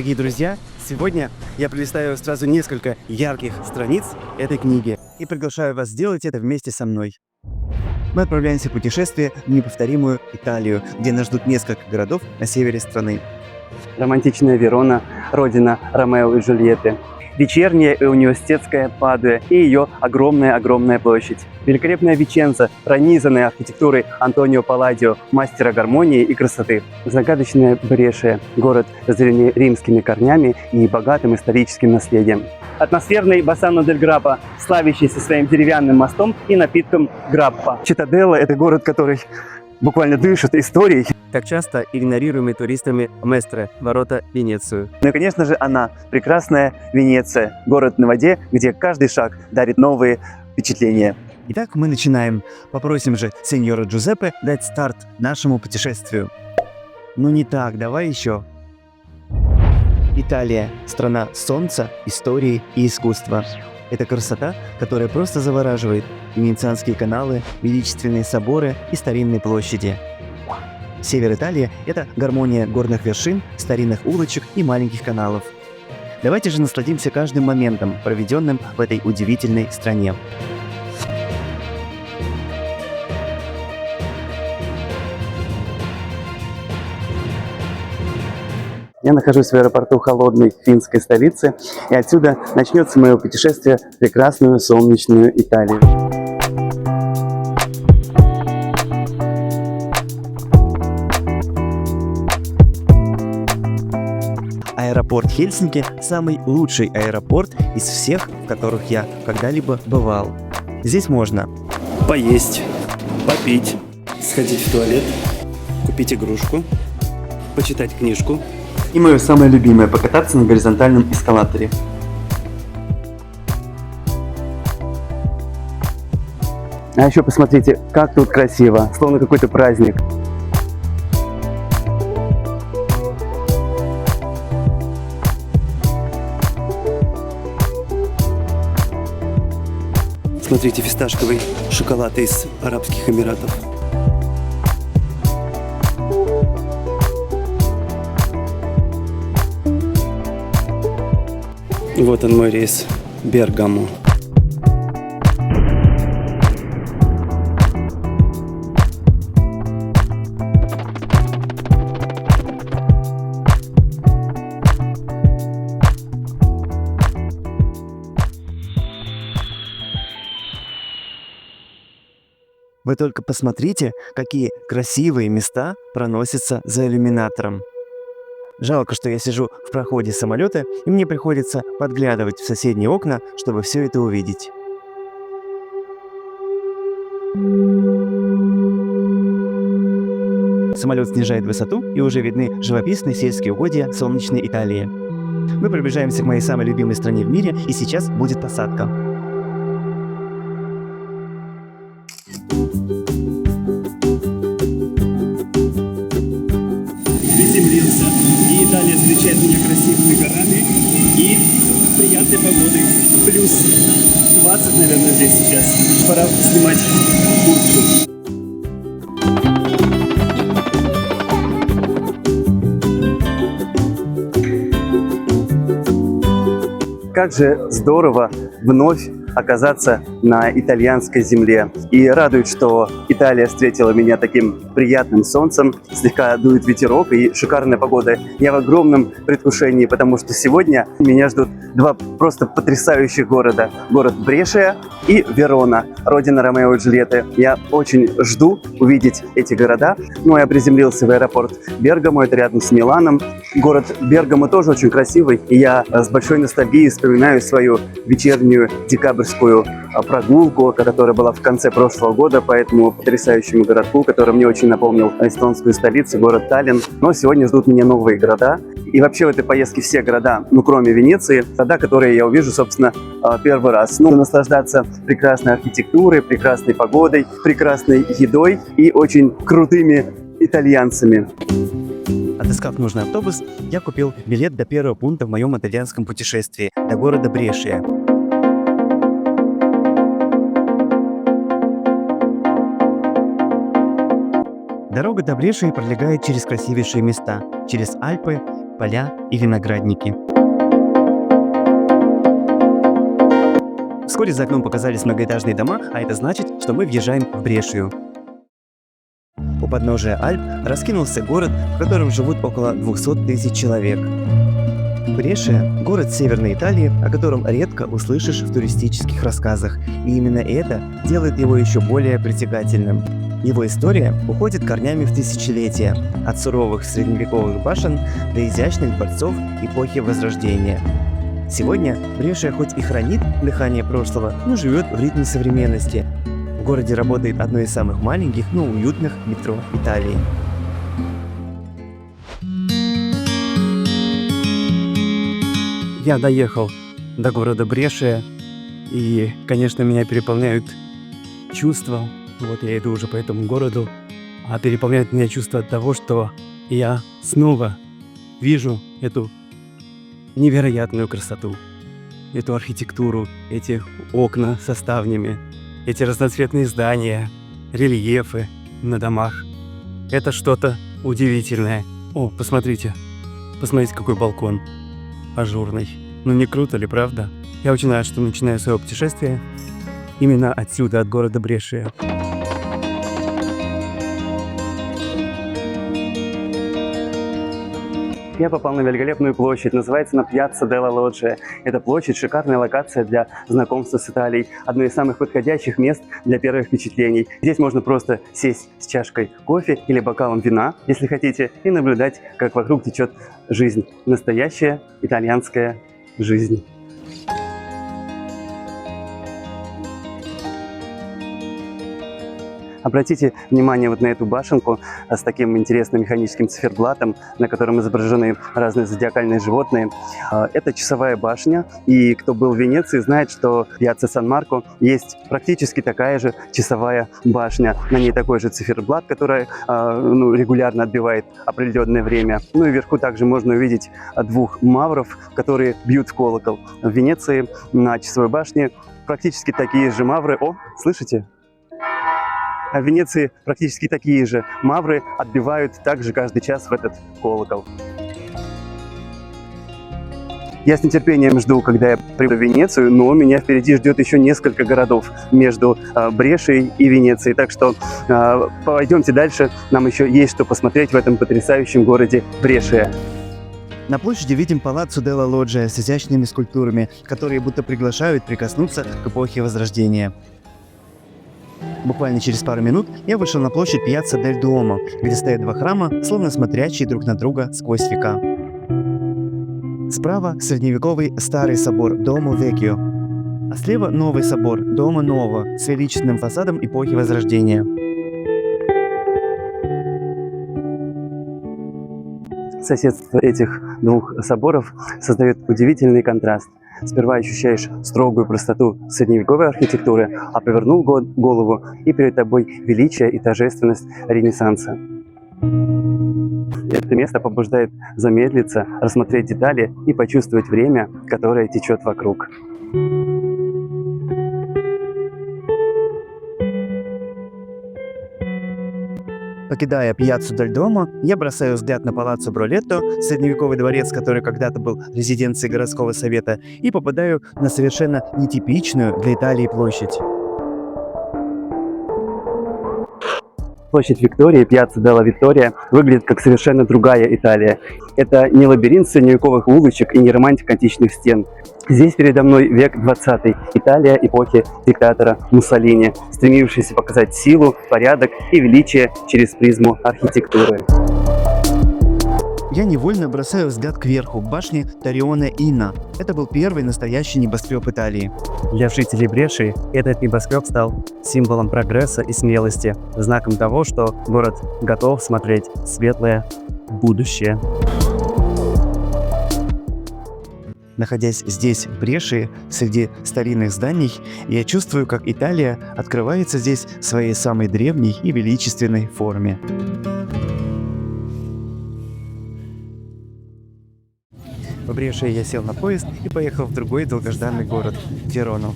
Дорогие друзья, сегодня я представляю сразу несколько ярких страниц этой книги и приглашаю вас сделать это вместе со мной. Мы отправляемся в путешествие в неповторимую Италию, где нас ждут несколько городов на севере страны. Романтичная Верона, родина Ромео и Джульетты. Вечерняя и университетская Падуя и ее огромная площадь. Великолепная Виченца, пронизанная архитектурой Антонио Палладио, мастера гармонии и красоты. Загадочная Брешия, город с древнеримскими корнями и богатым историческим наследием. Атмосферный Бассано дель Граппа, славящийся своим деревянным мостом и напитком Граппа. Читтаделла – это город, который буквально дышит историей. Так часто игнорируемый туристами Местре, ворота в Венецию. Ну и, конечно же, она, прекрасная Венеция, город на воде, где каждый шаг дарит новые впечатления. Итак, мы начинаем. Попросим же сеньора Джузеппе дать старт нашему путешествию. Ну не так, давай еще. Италия – страна солнца, истории и искусства. Это красота, которая просто завораживает. Венецианские каналы, величественные соборы и старинные площади. Север Италии – это гармония горных вершин, старинных улочек и маленьких каналов. Давайте же насладимся каждым моментом, проведенным в этой удивительной стране. Я нахожусь в аэропорту холодной финской столицы, и отсюда начнется мое путешествие в прекрасную солнечную Италию. Аэропорт Хельсинки – самый лучший аэропорт из всех, в которых я когда-либо бывал. Здесь можно поесть, попить, сходить в туалет, купить игрушку, почитать книжку. И мое самое любимое – покататься на горизонтальном эскалаторе. А еще посмотрите, как тут красиво, словно какой-то праздник. Смотрите, фисташковый шоколад из Арабских Эмиратов. Вот он, мой рейс. Бергамо. Вы только посмотрите, какие красивые места проносятся за иллюминатором. Жалко, что я сижу в проходе самолета, и мне приходится подглядывать в соседние окна, чтобы все это увидеть. Самолет снижает высоту, и уже видны живописные сельские угодья солнечной Италии. Мы приближаемся к моей самой любимой стране в мире, и сейчас будет посадка. Приземлился, и Италия встречает меня красивыми горами и приятной погодой. Плюс 20, наверное, здесь сейчас. Пора снимать куртку. Как же здорово вновь оказаться на итальянской земле. И радует, что Италия встретила меня таким приятным солнцем, слегка дует ветерок и шикарная погода. Я в огромном предвкушении, потому что сегодня меня ждут два просто потрясающих города. Город Брешия и Верона, родина Ромео и Джульетты. Я очень жду увидеть эти города. Ну, я приземлился в аэропорт Бергамо, это рядом с Миланом. Город Бергамо тоже очень красивый, и я с большой ностальгией вспоминаю свою вечернюю декабрьскую прогулку, которая была в конце прошлого года по этому потрясающему городку, который мне очень напомнил эстонскую столицу, город Таллин. Но сегодня ждут меня новые города. И вообще в этой поездке все города, ну кроме Венеции, города, которые я увижу, собственно, первый раз. Ну, наслаждаться прекрасной архитектурой, прекрасной погодой, прекрасной едой и очень крутыми итальянцами. Отыскав нужный автобус, я купил билет до первого пункта в моем итальянском путешествии, до города Брешия. Дорога до Брешии пролегает через красивейшие места, через Альпы, поля и виноградники. Вскоре за окном показались многоэтажные дома, а это значит, что мы въезжаем в Брешию. У подножия Альп раскинулся город, в котором живут около 200 тысяч человек. Брешия – город Северной Италии, о котором редко услышишь в туристических рассказах, и именно это делает его еще более притягательным. Его история уходит корнями в тысячелетия, от суровых средневековых башен до изящных дворцов эпохи Возрождения. Сегодня Брешия хоть и хранит дыхание прошлого, но живет в ритме современности. В городе работает одно из самых маленьких, но уютных метро Италии. Я доехал до города Брешия, и, конечно, меня переполняют чувства. Вот я иду уже по этому городу, а переполняет меня чувство от того, что я снова вижу эту невероятную красоту, эту архитектуру, эти окна со ставнями, эти разноцветные здания, рельефы на домах. Это что-то удивительное. О, посмотрите, какой балкон ажурный. Ну не круто ли, правда? Я очень рад, что начинаю свое путешествие именно отсюда, от города Брешия. Я попал на великолепную площадь, называется она Пьяцца делла Лоджия. Эта площадь – шикарная локация для знакомства с Италией, одно из самых подходящих мест для первых впечатлений. Здесь можно просто сесть с чашкой кофе или бокалом вина, если хотите, и наблюдать, как вокруг течет жизнь. Настоящая итальянская жизнь. Обратите внимание вот на эту башенку с таким интересным механическим циферблатом, на котором изображены разные зодиакальные животные. Это часовая башня, и кто был в Венеции, знает, что в Пьяцца Сан-Марко есть практически такая же часовая башня. На ней такой же циферблат, который регулярно отбивает определенное время. Ну и вверху также можно увидеть двух мавров, которые бьют в колокол. В Венеции на часовой башне практически такие же мавры. О, слышите? А в Венеции практически такие же мавры отбивают также каждый час в этот колокол. Я с нетерпением жду, когда я приду в Венецию, но меня впереди ждет еще несколько городов между Брешией и Венецией. Так что пойдемте дальше, нам еще есть что посмотреть в этом потрясающем городе Брешия. На площади видим Палаццо делла Лоджия с изящными скульптурами, которые будто приглашают прикоснуться к эпохе Возрождения. Буквально через пару минут я вышел на площадь Пьяцца дель Дуомо, где стоят два храма, словно смотрящие друг на друга сквозь века. Справа средневековый старый собор Дуомо Веккио, а слева новый собор Дуомо Ново с величественным фасадом эпохи Возрождения. Соседство этих двух соборов создает удивительный контраст. Сперва ощущаешь строгую простоту средневековой архитектуры, а повернул голову, и перед тобой величие и торжественность Ренессанса. Это место побуждает замедлиться, рассмотреть детали и почувствовать время, которое течет вокруг. Покидая Пьяццу дель Дуомо, я бросаю взгляд на Палаццо Бролетто, средневековый дворец, который когда-то был резиденцией городского совета, и попадаю на совершенно нетипичную для Италии площадь. Площадь Виктории, Пьяцца делла Виттория, выглядит как совершенно другая Италия. Это не лабиринт средневековых улочек и не романтика античных стен. Здесь передо мной век 20, Италия эпохи диктатора Муссолини, стремившийся показать силу, порядок и величие через призму архитектуры. Я невольно бросаю взгляд кверху, к башне Торриone Инна. Это был первый настоящий небоскреб Италии. Для жителей Брешии этот небоскреб стал символом прогресса и смелости, знаком того, что город готов смотреть в светлое будущее. Находясь здесь, в Брешии, среди старинных зданий, я чувствую, как Италия открывается здесь в своей самой древней и величественной форме. В Брешии я сел на поезд и поехал в другой долгожданный город – Верону.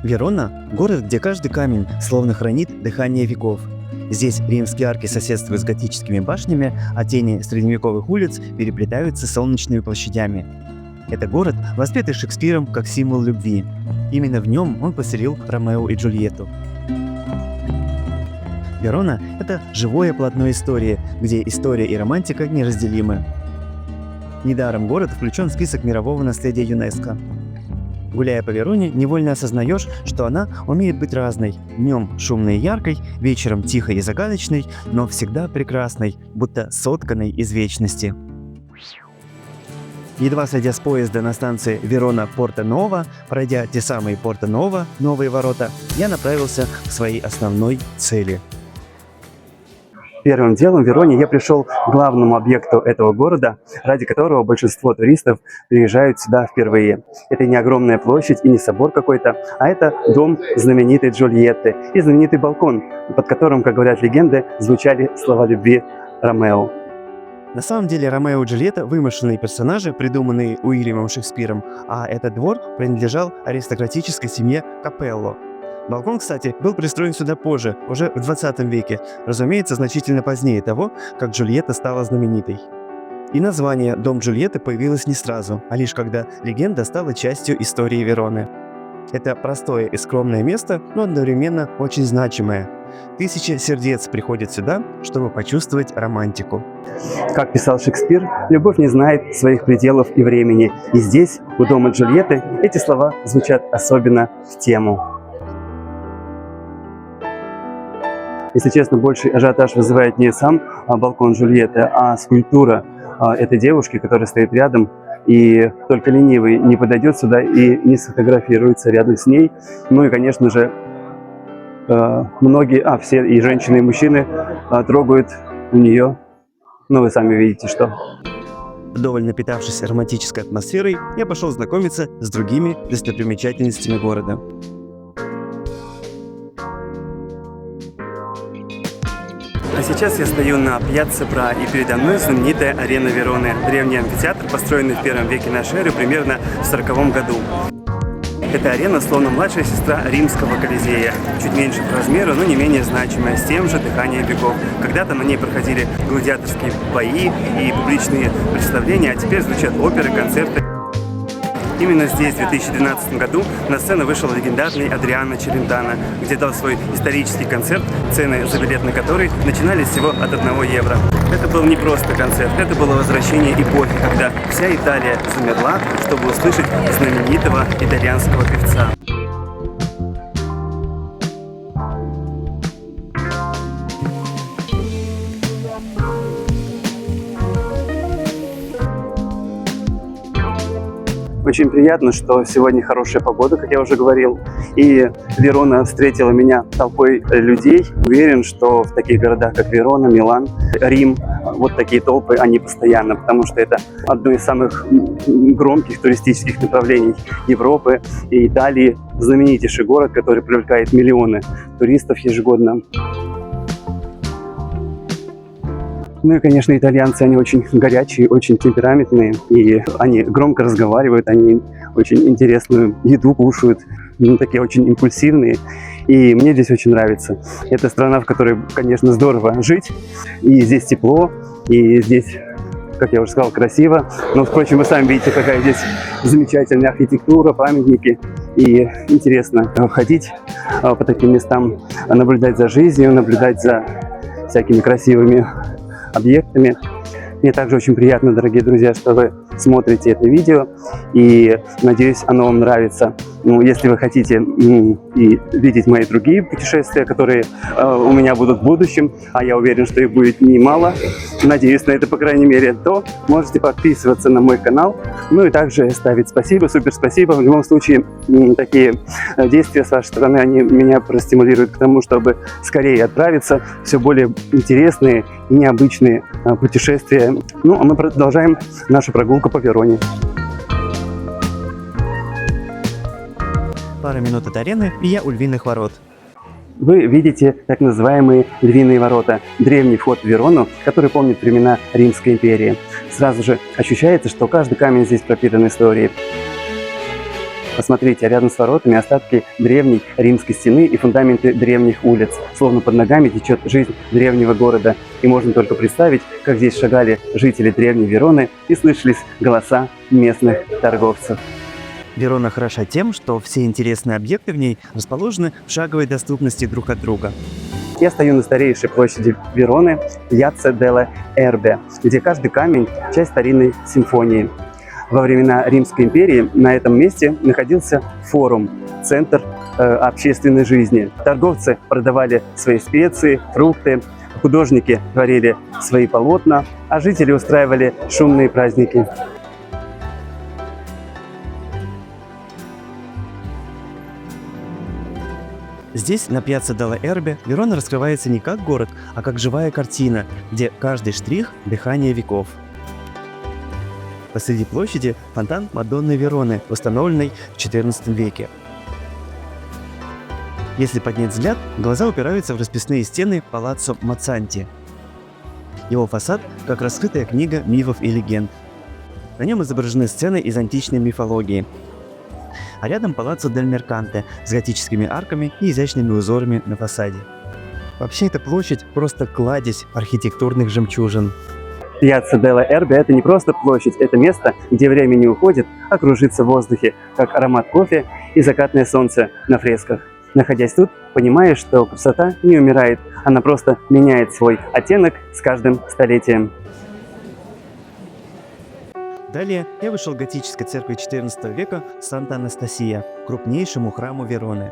Верона – город, где каждый камень словно хранит дыхание веков. Здесь римские арки соседствуют с готическими башнями, а тени средневековых улиц переплетаются с солнечными площадями. Это город, воспетый Шекспиром как символ любви. Именно в нем он поселил Ромео и Джульетту. Верона – это живое полотно истории, где история и романтика неразделимы. Недаром город включен в список мирового наследия ЮНЕСКО. Гуляя по Вероне, невольно осознаешь, что она умеет быть разной. Днем шумной и яркой, вечером тихой и загадочной, но всегда прекрасной, будто сотканной из вечности. Едва сойдя с поезда на станции Верона-Порто-Ново, пройдя те самые Порто-Ново, новые ворота, я направился к своей основной цели. Первым делом в Вероне я пришел к главному объекту этого города, ради которого большинство туристов приезжают сюда впервые. Это не огромная площадь и не собор какой-то, а это дом знаменитой Джульетты и знаменитый балкон, под которым, как говорят легенды, звучали слова любви Ромео. На самом деле Ромео и Джульетта – вымышленные персонажи, придуманные Уильямом Шекспиром, а этот двор принадлежал аристократической семье Капелло. Балкон, кстати, был пристроен сюда позже, уже в 20 веке, разумеется, значительно позднее того, как Джульетта стала знаменитой. И название «Дом Джульетты» появилось не сразу, а лишь когда легенда стала частью истории Вероны. Это простое и скромное место, но одновременно очень значимое. Тысячи сердец приходят сюда, чтобы почувствовать романтику. Как писал Шекспир, любовь не знает своих пределов и времени. И здесь, у дома Джульетты, эти слова звучат особенно в тему. Если честно, больший ажиотаж вызывает не сам балкон Джульетты, а скульптура этой девушки, которая стоит рядом. И только ленивый не подойдет сюда и не сфотографируется рядом с ней. Ну и, конечно же, многие, все и женщины, и мужчины трогают у нее. Ну, вы сами видите, что. Вдоволь напитавшись романтической атмосферой, я пошел знакомиться с другими достопримечательностями города. А сейчас я стою на Пьяцца Бра, и передо мной знаменитая арена Вероны. Древний амфитеатр, построенный в первом веке нашей эры, примерно в 40 году. Эта арена словно младшая сестра римского Колизея, чуть меньше по размеру, но не менее значимая, с тем же дыханием веков. Когда-то на ней проходили гладиаторские бои и публичные представления, а теперь звучат оперы, концерты. Именно здесь, в 2012 году, на сцену вышел легендарный Адриано Челентано, где дал свой исторический концерт, цены за билет на который начинались всего от 1 евро. Это был не просто концерт, это было возвращение эпохи, когда вся Италия замерла, чтобы услышать знаменитого итальянского певца. Очень приятно, что сегодня хорошая погода, как я уже говорил, и Верона встретила меня толпой людей. Уверен, что в таких городах, как Верона, Милан, Рим, вот такие толпы, они постоянно, потому что это одно из самых громких туристических направлений Европы и Италии, знаменитейший город, который привлекает миллионы туристов ежегодно. Ну и, конечно, итальянцы, они очень горячие, очень темпераментные, и они громко разговаривают, они очень интересную еду кушают, такие очень импульсивные, и мне здесь очень нравится. Это страна, в которой, конечно, здорово жить, и здесь тепло, и здесь, как я уже сказал, красиво, но, впрочем, вы сами видите, какая здесь замечательная архитектура, памятники, и интересно ходить по таким местам, наблюдать за жизнью, наблюдать за всякими красивыми объектами. Мне также очень приятно, дорогие друзья, что вы смотрите это видео, и надеюсь, оно вам нравится. Ну, если вы хотите и видеть мои другие путешествия, которые у меня будут в будущем, а я уверен, что их будет немало, надеюсь на это, по крайней мере, то можете подписываться на мой канал, ну и также ставить спасибо, супер спасибо. В любом случае, такие действия с вашей стороны, они меня простимулируют к тому, чтобы скорее отправиться в все более интересные и необычные путешествия. Ну, а мы продолжаем нашу прогулку по Вероне. Пара минут от арены, и я у Львиных ворот. Вы видите так называемые Львиные ворота, древний вход в Верону, который помнит времена Римской империи. Сразу же ощущается, что каждый камень здесь пропитан историей. Посмотрите, рядом с воротами остатки древней римской стены и фундаменты древних улиц. Словно под ногами течет жизнь древнего города. И можно только представить, как здесь шагали жители древней Вероны и слышались голоса местных торговцев. Верона хороша тем, что все интересные объекты в ней расположены в шаговой доступности друг от друга. Я стою на старейшей площади Вероны, Пьяцца делла Эрбе, где каждый камень – часть старинной симфонии. Во времена Римской империи на этом месте находился форум, центр общественной жизни. Торговцы продавали свои специи, фрукты, художники творили свои полотна, а жители устраивали шумные праздники. Здесь, на Пьяцца делла Эрбе, Верона раскрывается не как город, а как живая картина, где каждый штрих – дыхание веков. Посреди площади фонтан Мадонны Вероны, установленный в XIV веке. Если поднять взгляд, глаза упираются в расписные стены Палаццо Мацанти. Его фасад как раскрытая книга мифов и легенд. На нем изображены сцены из античной мифологии. А рядом Палаццо дель Мерканте с готическими арками и изящными узорами на фасаде. Вообще эта площадь просто кладезь архитектурных жемчужин. Пьяцца делла Эрбе – это не просто площадь, это место, где время не уходит, а кружится в воздухе, как аромат кофе и закатное солнце на фресках. Находясь тут, понимаешь, что красота не умирает, она просто меняет свой оттенок с каждым столетием. Далее я вышел к готической церкви XIV века Санта-Анастасия, крупнейшему храму Вероны.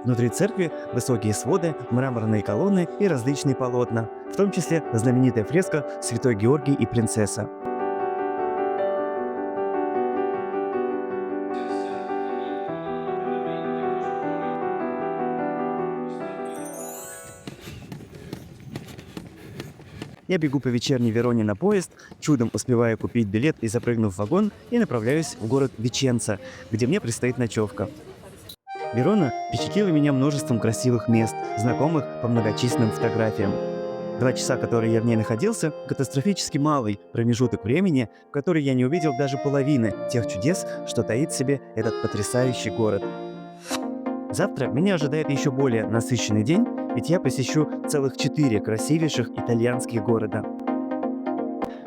Внутри церкви высокие своды, мраморные колонны и различные полотна, в том числе знаменитая фреска «Святой Георгий и принцесса». Я бегу по вечерней Вероне на поезд, чудом успеваю купить билет и запрыгнув в вагон, и направляюсь в город Веченца, где мне предстоит ночевка. Верона впечатлила меня множеством красивых мест, знакомых по многочисленным фотографиям. 2 часа, которые я в ней находился, катастрофически малый промежуток времени, в который я не увидел даже половины тех чудес, что таит в себе этот потрясающий город. Завтра меня ожидает еще более насыщенный день, ведь я посещу целых 4 красивейших итальянских города.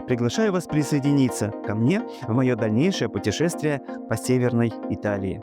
Приглашаю вас присоединиться ко мне в мое дальнейшее путешествие по Северной Италии.